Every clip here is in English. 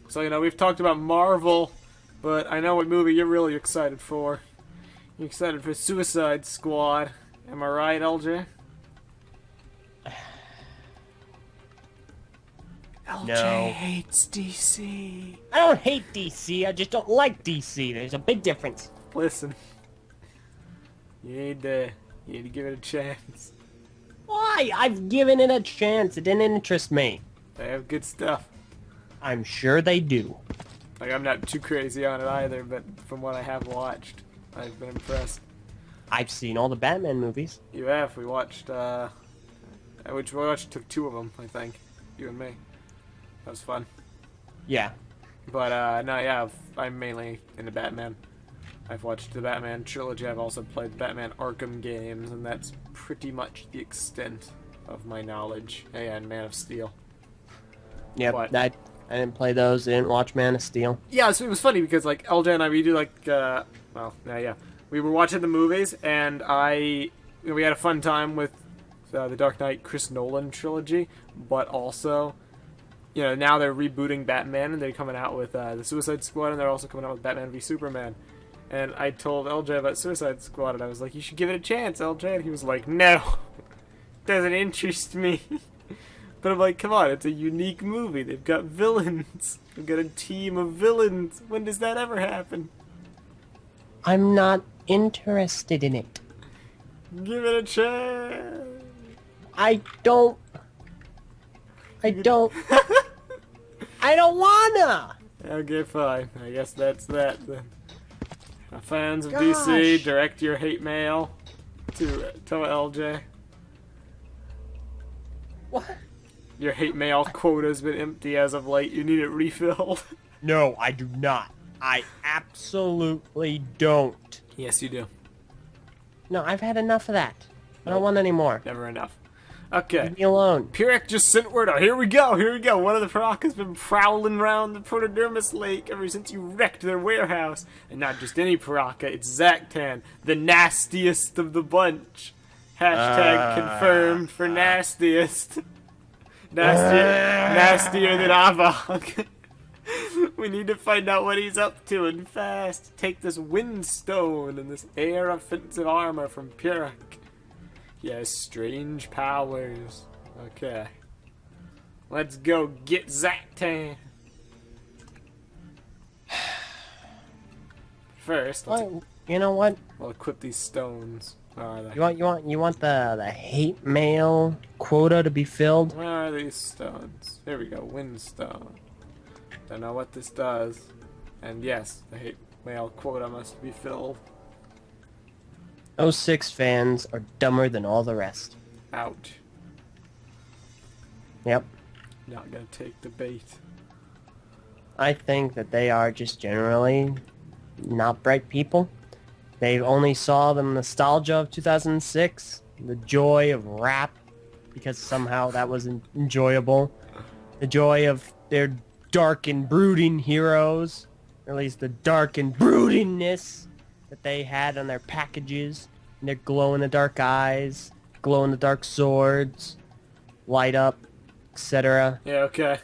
So, you know, we've talked about Marvel, but I know what movie you're really excited for. You're excited for Suicide Squad. Am I right, LJ? LJ No. hates DC. I don't hate DC, I just don't like DC. There's a big difference. Listen. You need to give it a chance. Why? I've given it a chance. It didn't interest me. They have good stuff. I'm sure they do. Like, I'm not too crazy on it either, but from what I have watched, I've been impressed. I've seen all the Batman movies. You have. We watched, which we watched took 2 of them, I think. You and me. That was fun. Yeah. But, no, yeah, I'm mainly into Batman. I've watched the Batman trilogy. I've also played the Batman Arkham games, and that's pretty much the extent of my knowledge. And Man of Steel. Yep. What? I didn't play those. I didn't watch Man of Steel. Yeah, so it was funny because, like, LJ and I, we do, like, yeah. We were watching the movies, and we had a fun time with the Dark Knight Chris Nolan trilogy, but also, you know, now they're rebooting Batman, and they're coming out with the Suicide Squad, and they're also coming out with Batman v Superman. And I told LJ about Suicide Squad, and I was like, you should give it a chance, LJ. And he was like, no, doesn't interest me. But I'm like, come on, it's a unique movie. They've got villains. They've got a team of villains. When does that ever happen? I'm not interested in it. Give it a chance. I don't wanna! Okay, fine. I guess that's that then. Fans of Gosh. DC, direct your hate mail to LJ. What? Your hate mail quota's been empty as of late. You need it refilled. No, I do not. I absolutely don't. Yes, you do. No, I've had enough of that. I don't want any more. Never enough. Okay. Leave me alone. Pyrrhic just sent word out. Here we go. One of the Paracas been prowling around the Protodermis Lake ever since you wrecked their warehouse. And not just any Paraca, it's Zactan, the nastiest of the bunch. Hashtag confirmed for nastiest. Nastier than Avog. We need to find out what he's up to and fast. Take this Windstone and this air offensive armor from Pyrrhic. He has strange powers. Okay. Let's go get Zaktan. First, You know what? we'll equip these stones. Where are they? You want the hate mail quota to be filled? Where are these stones? Here we go. Windstone. Don't know what this does. And yes, the hate mail quota must be filled. Those 6 fans are dumber than all the rest. Ouch. Yep. Not gonna take the bait. I think that they are just generally not bright people. They only saw the nostalgia of 2006, the joy of rap, because somehow that was enjoyable. The joy of their dark and brooding heroes, or at least the dark and broodingness that they had on their packages, and their glow-in-the-dark eyes, glow-in-the-dark swords, light up, etc. Yeah, okay.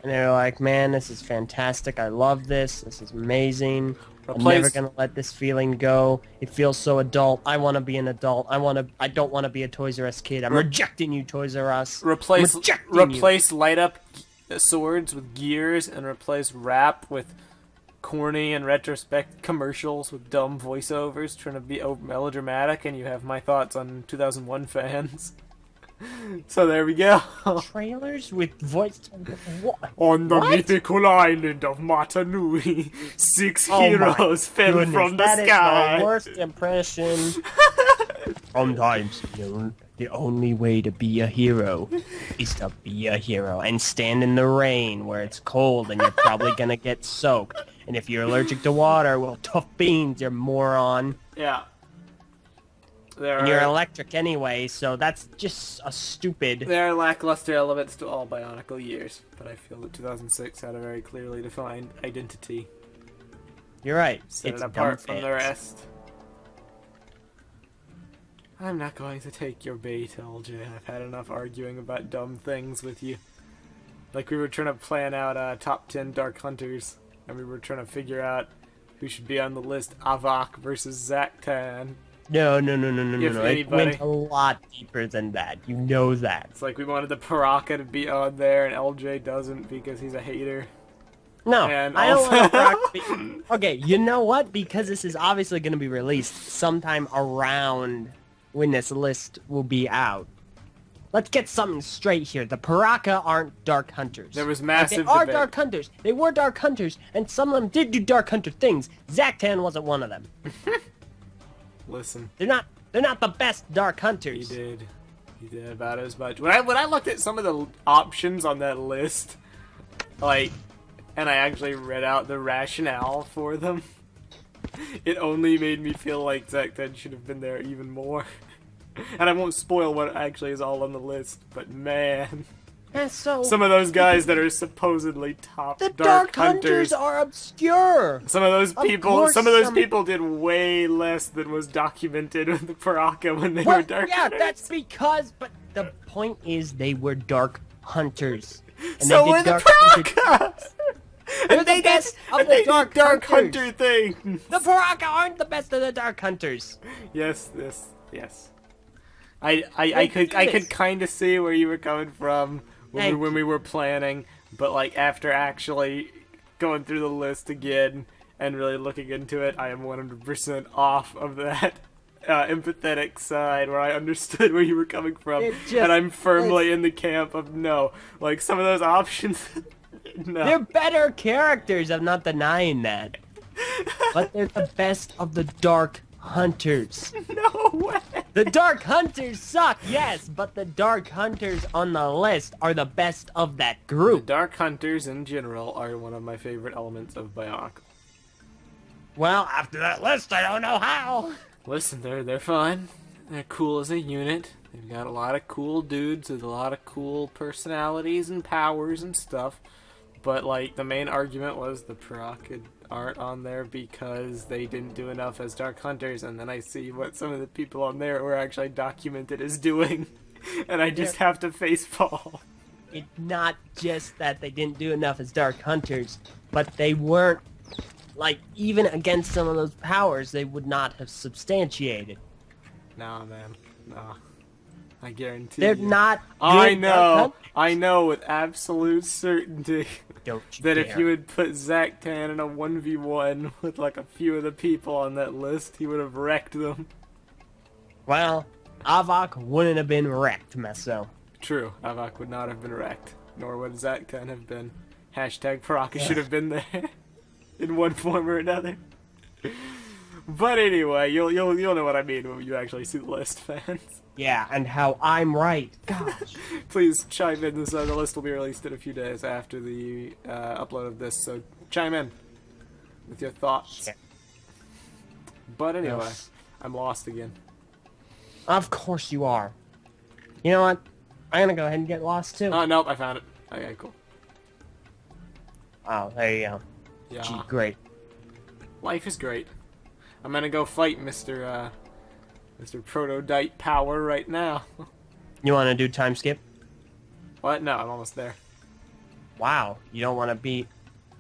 And they were like, man, this is fantastic. I love this. This is amazing. I'm never gonna let this feeling go. It feels so adult. I want to be an adult. I don't want to be a Toys R Us kid. I'm rejecting you, Toys R Us. Replace light up swords with gears and replace rap with corny and retrospect commercials with dumb voiceovers trying to be melodramatic, and you have my thoughts on 2001 fans. So there we go. Trailers with voice. What? On the What? mythical island of Matanui, 6 heroes fell Goodness, from the that is sky. my worst impression. Sometimes the only way to be a hero is to be a hero and stand in the rain where it's cold and you're probably gonna get soaked. And if you're allergic to water, well, tough beans, you moron. Yeah. And you're electric anyway, so that's just a stupid... There are lackluster elements to all Bionicle years, but I feel that 2006 had a very clearly defined identity. You're right. Set It's it apart dumb from the fans. rest. I'm not going to take your bait, LJ. I've had enough arguing about dumb things with you. Like we were trying to plan out top 10 Dark Hunters, and we were trying to figure out who should be on the list. Avok versus Zactan. No. If It went a lot deeper than that. You know that. It's like we wanted the Paraka to be on there, and LJ doesn't because he's a hater. No, And I don't also- want Brock to be... Okay, you know what? Because this is obviously going to be released sometime around when this list will be out. Let's get something straight here. The Paraka aren't Dark Hunters. There was Like, massive they are debate. Dark Hunters. They were Dark Hunters, and some of them did do Dark Hunter things. Zactan wasn't one of them. Listen, They're not the best Dark he Hunters. did. He did about as much. When I looked at some of the options on that list, like, and I actually read out the rationale for them, it only made me feel like Zactan should have been there even more. And I won't spoil what actually is all on the list, but man, And so some of those guys that are supposedly top the Dark Hunters Hunters. are obscure. Some of those course some- people did way less than was documented with the Paraka when they were Dark Hunters. That's because. But the point is, they were Dark Hunters. And So they were did the Dark Hunters. Parakas! They're And the they best did, of and the they Dark did Dark Hunters. Hunter things. The Paraka aren't the best of the Dark Hunters. Yes. I could kind of see where you were coming from when we were planning, but like after actually going through the list again and really looking into it, I am 100% off of that empathetic side where I understood where you were coming from, and I'm firmly in the camp of no. Like some of those options, no. They're better characters. I'm not denying that. But they're the best of the Dark Hunters. No way. The Dark Hunters suck, yes, but the Dark Hunters on the list are the best of that The group. Dark Hunters in general are one of my favorite elements of Bionicle. Well, after that list, I don't know how. Listen, they're fun. They're cool as a unit. They've got a lot of cool dudes with a lot of cool personalities and powers and stuff. But like the main argument was the Paraka aren't on there because they didn't do enough as Dark Hunters, and then I see what some of the people on there were actually documented as doing, and I just have to facepalm. It's not just that they didn't do enough as Dark Hunters, but they weren't, like, even against some of those powers, they would not have substantiated. Nah, man. Nah. I guarantee They're you. not good I Dark know. Hunters. I know with absolute certainty Don't you that dare. if you had put Zactan in a 1v1 with like a few of the people on that list, he would have wrecked them. Well, Avok wouldn't have been wrecked, Meso. True, Avak would not have been wrecked, nor would Zactan have been. Hashtag Paraka should have been there in one form or another. But anyway, you'll know what I mean when you actually see the list, fans. Yeah, and how I'm right. Gosh. Please chime in. The list will be released in a few days after the upload of this, so chime in with your thoughts. Yeah. But anyway, Yes. I'm lost again. Of course you are. You know what? I'm gonna go ahead and get lost too. Oh, nope, I found it. Okay, cool. Oh, there you go. Yeah. Gee, great. Life is great. I'm gonna go fight Mr. Prototype Power right now. You want to do time skip? What? No, I'm almost there. Wow. You don't want to be...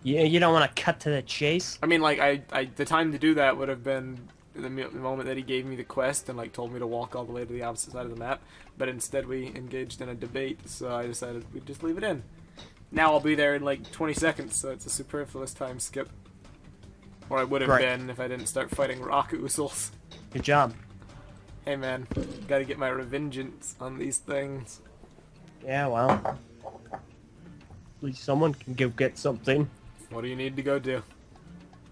You don't want to cut to the chase? I mean, like, the time to do that would have been the moment that he gave me the quest and, like, told me to walk all the way to the opposite side of the map. But instead we engaged in a debate, so I decided we'd just leave it in. Now I'll be there in, like, 20 seconds, so it's a superfluous time skip. Or I would have Right. been if I didn't start fighting rock oozles. Good job. Hey, man, gotta get my revengeance on these things. Yeah, well... At least someone can go get something. What do you need to go do?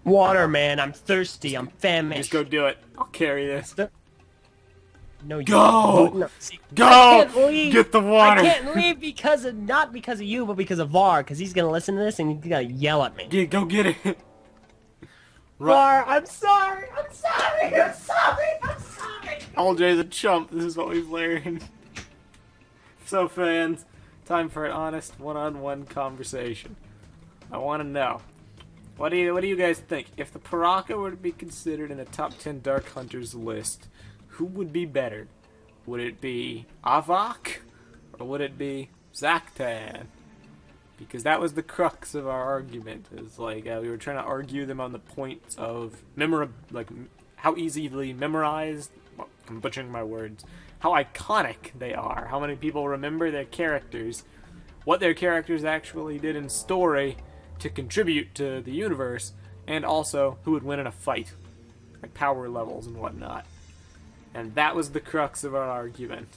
Water, man. I'm thirsty. I'm famished. Just go do it. I'll carry this. No, you Go! No, see, Go! I can't leave. Get the water! I can't leave because of... Not because of you, but because of Var. Because he's going to listen to this and he's going to yell at me. Go get it. Var, I'm sorry. I'm sorry. I'm sorry. I'm sorry. LJ's a chump. This is what we've learned. So, fans, time for an honest one-on-one conversation. I want to know, what do you guys think? If the Paraka were to be considered in a top 10 Dark Hunters list, who would be better? Would it be Avok, or would it be Zactan? because that was the crux of our argument. Is like we were trying to argue them on the points of how easily memorized. Well, I'm butchering my words. How iconic they are. How many people remember their characters? What their characters actually did in story to contribute to the universe, and also who would win in a fight, like power levels and whatnot. And that was the crux of our argument.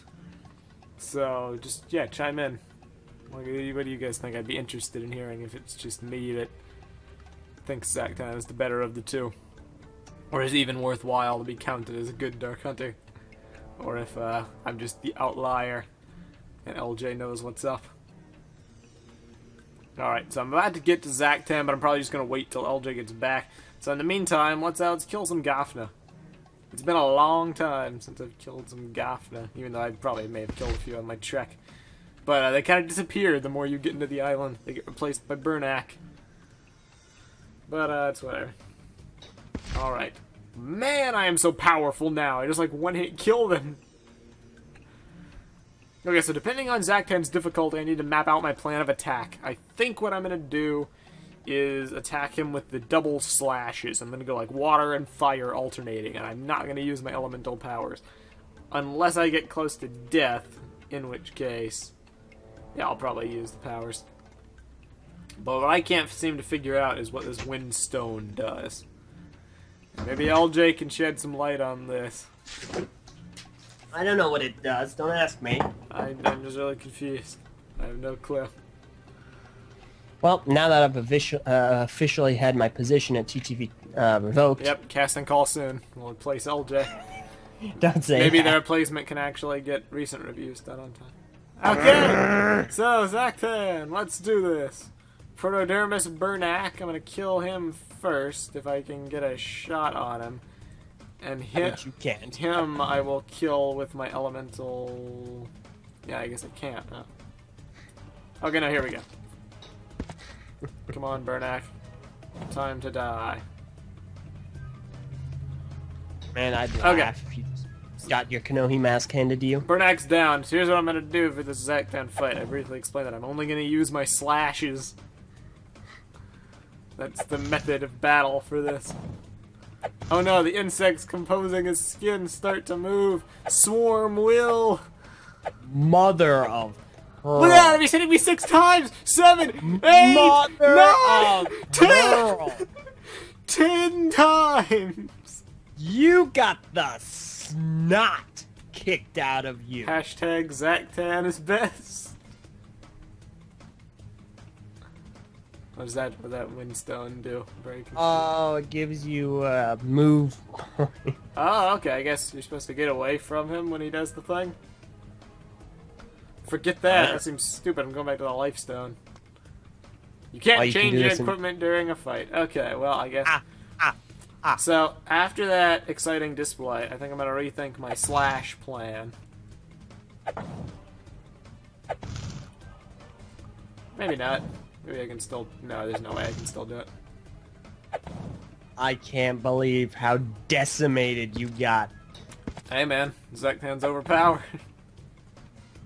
So just chime in. What do you guys think? I'd be interested in hearing if it's just me that thinks Zactan is the better of the two, or is it even worthwhile to be counted as a good Dark Hunter, or if I'm just the outlier and LJ knows what's up. Alright, so I'm about to get to Zactan, but I'm probably just going to wait till LJ gets back. So in the meantime, let's kill some Gafna. It's been a long time since I've killed some Gafna, even though I probably may have killed a few on my trek. But they kind of disappear the more you get into the island. They get replaced by Burnak. But it's whatever. Alright. Man, I am so powerful now. I just one-hit kill them. Okay, so depending on Zactan's difficulty, I need to map out my plan of attack. I think what I'm going to do is attack him with the double slashes. I'm going to go water and fire alternating, and I'm not going to use my elemental powers. Unless I get close to death, in which case, yeah, I'll probably use the powers. But what I can't seem to figure out is what this windstone does. Maybe LJ can shed some light on this. I don't know what it does. Don't ask me. I'm just really confused. I have no clue. Well, now that I've officially had my position at TTV revoked. Yep, casting call soon. We'll replace LJ. Don't say Maybe that. their replacement can actually get recent reviews done on time. Okay! So, Zactan, let's do this. Protodermis Burnak, I'm gonna kill him first, if I can get a shot on him. And you can't. him I will kill with my elemental... Yeah, I guess I can't, huh? Okay, now here we go. Come on, Burnak. Time to die. Man, I'd laugh if you got your Kanohi mask handed to you. Burnak's down. So here's what I'm going to do for this Zactan fight. I briefly explained that I'm only going to use my slashes. That's the method of battle for this. Oh no, the insects composing his skin start to move. Swarm will. Mother of pearl. Look at him, he's hitting me 6 times! 7, 8, Mother 9, of 10! pearl. 10 times! You got the snot kicked out of you. Hashtag Zactan is best. What does that windstone do? Very confused. Oh, it gives you a move point. Oh, okay, I guess you're supposed to get away from him when he does the thing. Forget that. That seems stupid. I'm going back to the lifestone. You can't change your equipment during a fight. Okay, well, I guess. So, after that exciting display, I think I'm going to rethink my slash plan. Maybe not. Maybe I can still... No, there's no way I can still do it. I can't believe how decimated you got. Hey, man. Zactan's overpowered.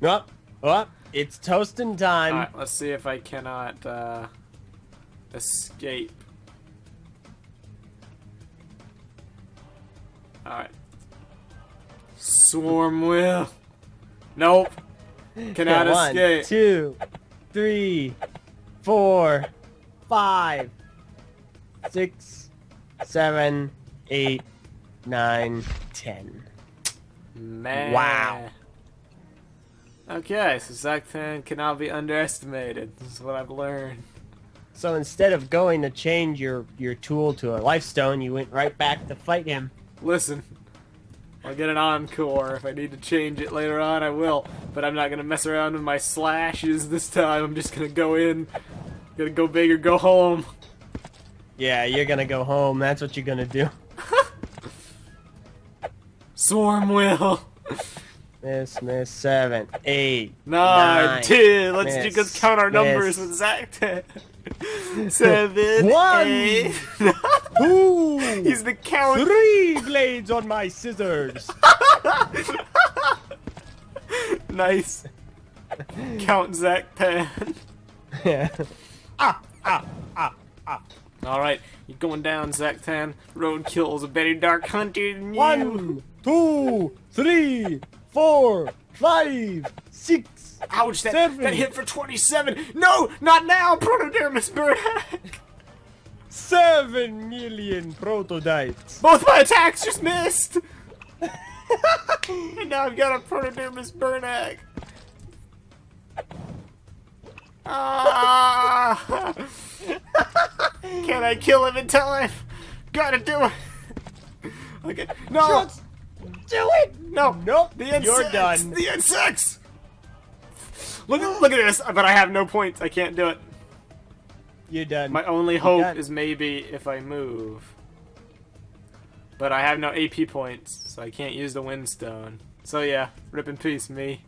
Up. Up. It's toasting time. Alright, let's see if I cannot escape. Alright. Swarm will. Nope. Cannot escape. 1, 2, 3, 4, 5, 6, 7, 8, 9, 10. Man. Wow. Okay, so Zactan cannot be underestimated. This is what I've learned. So instead of going to change your tool to a lifestone, you went right back to fight him. Listen, I'll get an encore. If I need to change it later on, I will. But I'm not going to mess around with my slashes this time. I'm just going to go in. Gonna go big or go home. Yeah, you're going to go home. That's what you're going to do. Swarm will. Miss 7, 8, 9, 10. Let's just count our numbers miss. with Zactan. 7, 1. 8. 2. He's the count. 3 blades on my scissors. Nice. Count Zactan. Alright, you're going down, Zactan. Roadkill is a better dark hunter than you. 1, 2, 3, 4, 5, 6. Ouch, that 7. hit for 27. No, not now, Protodermis Burnack. 7 million prototypes. Both my attacks just missed. And now I've got a Protodermis Burnack. Ah! Can I kill him in time? Gotta do it. Okay. No. Just do it. No. Nope. The insects. You're done. The insects. Look at this. But I have no points. I can't do it. You're done. My only hope is maybe if I move. But I have no AP points, so I can't use the Windstone. So yeah, rip in peace, me.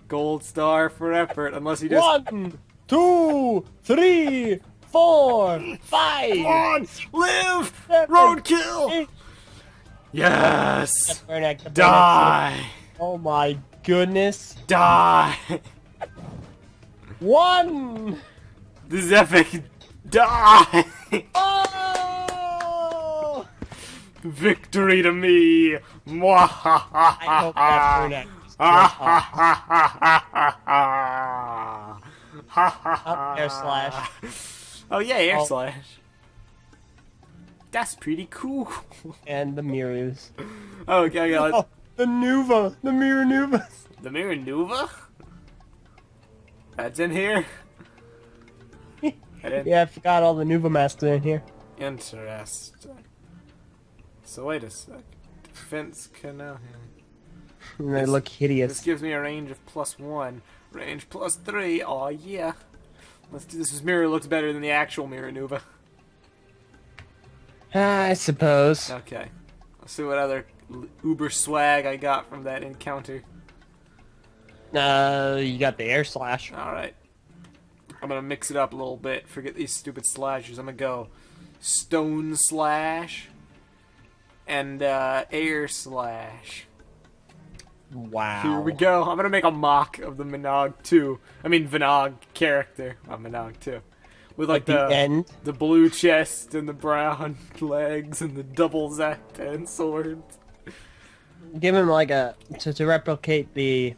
Gold star for effort, unless you just... 1, 2, 3, 4, 5. Come on! Live! 7, Roadkill! 8. Yes! Burnack, Die! Oh my goodness. Die! 1. This is epic! Die! Oh! Victory to me! Mwahaha! I hope that Burnack up air slash. Oh yeah, air Oh. slash. That's pretty cool. And the Mirus. Okay, Oh, the Nuva. The Mirror Nuva. the Mirror Nuva? That's in here? I didn't... Yeah, I forgot all the Nuva masks are in here. Interesting. So wait a sec. Defense canal. And they look hideous. This gives me a range of +1. Range +3. Aw, yeah. Let's do this. This mirror looks better than the actual Mirror Nuva. I suppose. Okay. Let's see what other uber swag I got from that encounter. You got the air slash. Alright. I'm gonna mix it up a little bit. Forget these stupid slashes. I'm gonna go stone slash and air slash. Wow. Here we go. I'm gonna make a mock of the VNOG 2. I mean VNOG character on VNOG 2. With like the end. the blue chest and the brown legs and the double Zactan sword. Give him like a to replicate the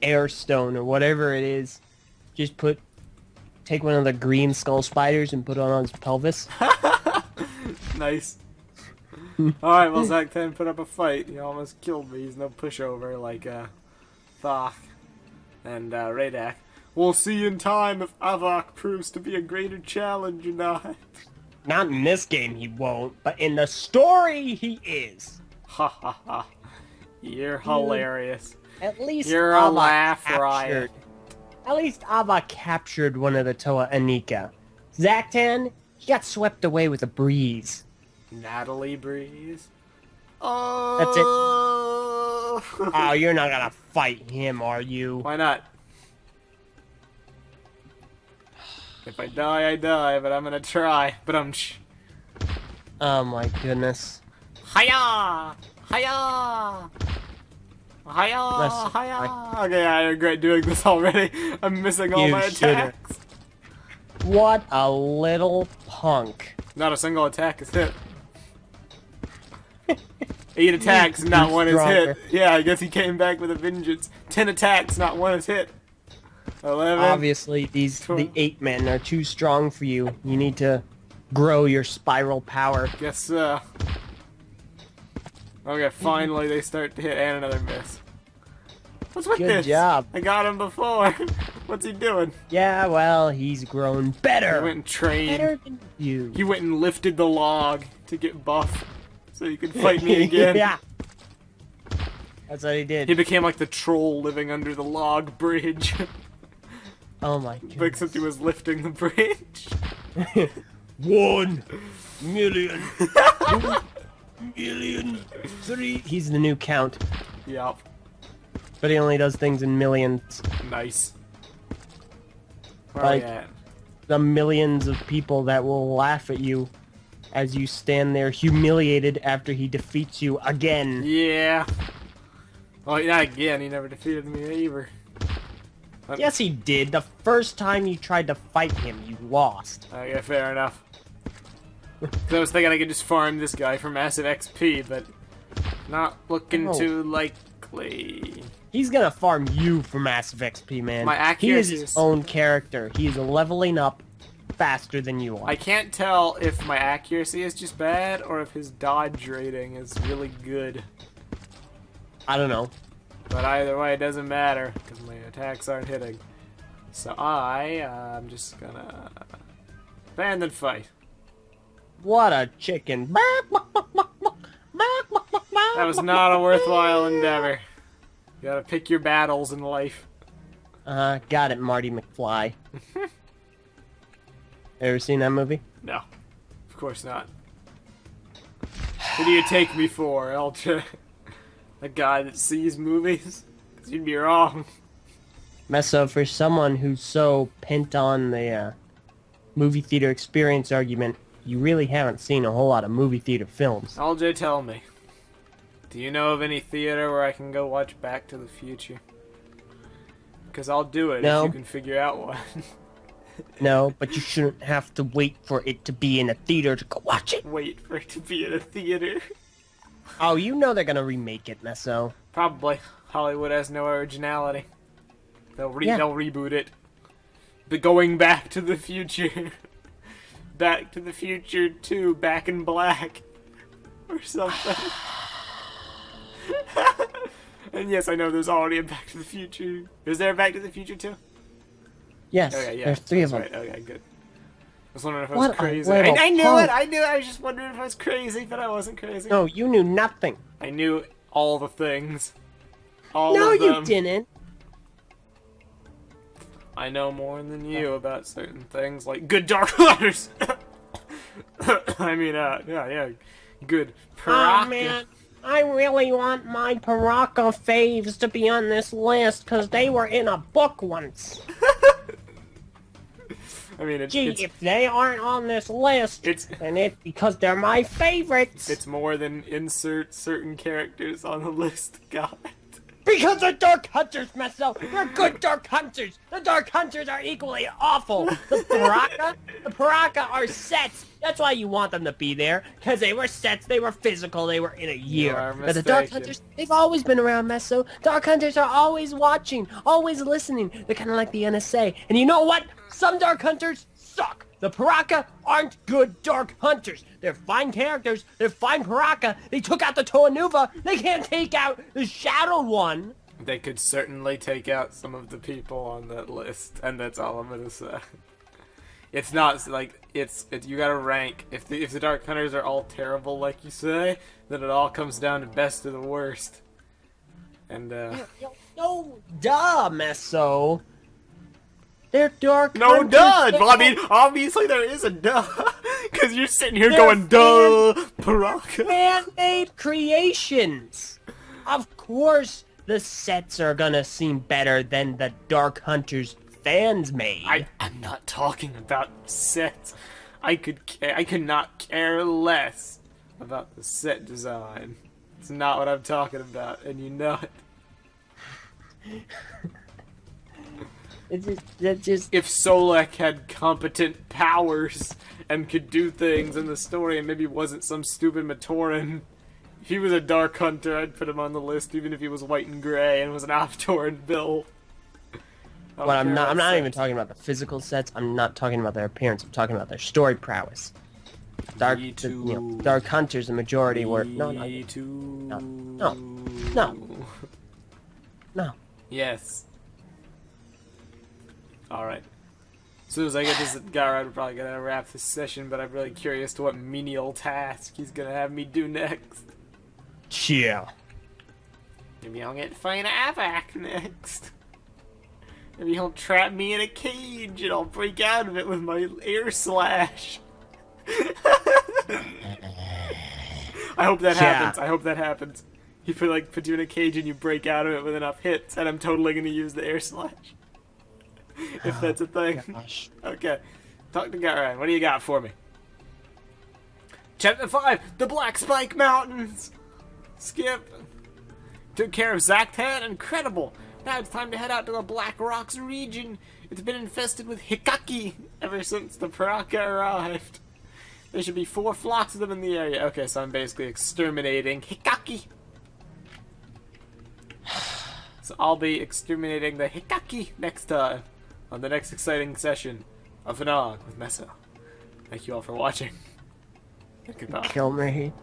air stone or whatever it is. Just take one of the green skull spiders and put it on his pelvis. Nice. Alright, well Zactan put up a fight. He almost killed me. He's no pushover like Thok and Radak. We'll see in time if Avok proves to be a greater challenge or not. Not in this game he won't, but in the story he is. Ha ha ha. You're hilarious. At least You're a Ava laugh captured. riot. At least Ava captured one of the Toa Anika. Zactan, he got swept away with a breeze. Natalie Breeze. Oh. That's it. Oh, you're not gonna fight him, are you? Why not? If I die, I die, but I'm gonna try. But Oh my goodness. Hiya! Hiya! Hiya! Listen, Hiya! Okay, I regret doing this already. I'm missing all You my should've. attacks. What a little punk. Not a single attack is hit. 8 attacks, not You're one is stronger. hit. Yeah, I guess he came back with a vengeance. 10 attacks, not one is hit. 11. Obviously, the 8 men are too strong for you. You need to grow your spiral power. Guess so. Okay, finally they start to hit and another miss. What's with Good this? job. I got him before. What's he doing? Yeah, well, he's grown better. He went and trained. Better than you. He went and lifted the log to get buff so he could fight me again. Yeah. That's what he did. He became like the troll living under the log bridge. Oh my goodness. Except he was lifting the bridge. 1 million. 2,000,000,003. He's the new count, Yup. but he only does things in millions. Nice. Where Like- are we at? The millions of people that will laugh at you as you stand there humiliated after he defeats you again. Yeah. Well, not again. He never defeated me either. Yes, he did. The first time you tried to fight him, you lost. Okay, fair enough. 'Cause I was thinking I could just farm this guy for massive XP, but not looking No. too likely. He's gonna farm you for massive XP, man. My He is accuracy his is- own character. He is leveling up faster than you are. I can't tell if my accuracy is just bad or if his dodge rating is really good. I don't know. But either way, it doesn't matter because my attacks aren't hitting. So I'm just gonna abandon fight. What a chicken. That was not a worthwhile endeavor. You gotta pick your battles in life. Got it, Marty McFly. Ever seen that movie? No, of course not. Who do you take me for, Eltra? A guy that sees movies? 'Cause you'd be wrong. Meso, for someone who's so pent on the movie theater experience argument, you really haven't seen a whole lot of movie theater films. LJ, tell me. Do you know of any theater where I can go watch Back to the Future? Because I'll do it No. if you can figure out one. No, but you shouldn't have to wait for it to be in a theater to go watch it. Wait for it to be in a theater. Oh, you know they're gonna remake it, Meso. Probably. Hollywood has no originality. They'll Yeah. they'll reboot it. But going Back to the Future. Back to the Future 2, Back in Black. Or something. And yes, I know there's already a Back to the Future. Is there a Back to the Future 2? Yes, Okay, yeah. there's three of them. Right. Okay, good. I was wondering if I What was a crazy. little I knew punk. it! I knew it! I was just wondering if I was crazy, but I wasn't crazy. No, you knew nothing. I knew all the things. All No, of them. you didn't. I know more than you about certain things, like good Dark Hunters. I mean, yeah, good. Oh Paraka. man, I really want my Paraka faves to be on this list because they were in a book once. I mean, Gee, if they aren't on this list, it's then it's because they're my favorites. it's more than insert certain characters on the list, God. Because they're Dark Hunters, Meso! They're good Dark Hunters! The Dark Hunters are equally awful! The Paraka are sets! That's why you want them to be there, because they were sets, they were physical, they were in a year. are But the Dark mistaken. Hunters, they've always been around, Meso. Dark Hunters are always watching, always listening. They're kind of like the NSA. And you know what? Some Dark Hunters suck! The Paraka aren't good Dark Hunters. They're fine characters. They're fine Paraka. They took out the Toa Nuva. They can't take out the Shadow One. They could certainly take out some of the people on that list, and that's all I'm gonna say. It's not like it's you gotta rank. If the Dark Hunters are all terrible, like you say, then it all comes down to best of the worst. And No, duh, Meso. They're Dark no, Hunters. duh. They're Well, I mean, obviously there is a duh, because you're sitting here They're going duh, Paraka. man-made creations. Of course, the sets are gonna seem better than the Dark Hunters fans made. I'm not talking about sets. I could not care less about the set design. It's not what I'm talking about, and you know it. It's just If Solek had competent powers and could do things in the story and maybe wasn't some stupid Matoran, if he was a Dark Hunter, I'd put him on the list even if he was white and gray and was an Avtoran build. But I'm not even talking about the physical sets. I'm not talking about their appearance. I'm talking about their story prowess. Dark, Me the, too. you know, Dark Hunters, the majority were no. Yes. Alright. As soon as I get this guy right, we're probably gonna wrap this session, but I'm really curious to what menial task he's gonna have me do next. Yeah. Maybe I'll get to find Avak next. Maybe he'll trap me in a cage and I'll break out of it with my air slash. I hope that happens. I hope that happens. He put you in a cage and you break out of it with enough hits, and I'm totally gonna use the air slash. If that's a thing. Gosh. Okay. Talk to Garan. What do you got for me? Chapter 5, the Black Spike Mountains. Skip. Took care of Zactan. Incredible. Now it's time to head out to the Black Rocks region. It's been infested with hikaki ever since the Paraka arrived. There should be 4 flocks of them in the area. Okay, so I'm basically exterminating hikaki. So I'll be exterminating the hikaki next time on the next exciting session of VNOG with Meso. Thank you all for watching. Goodbye. Kill me.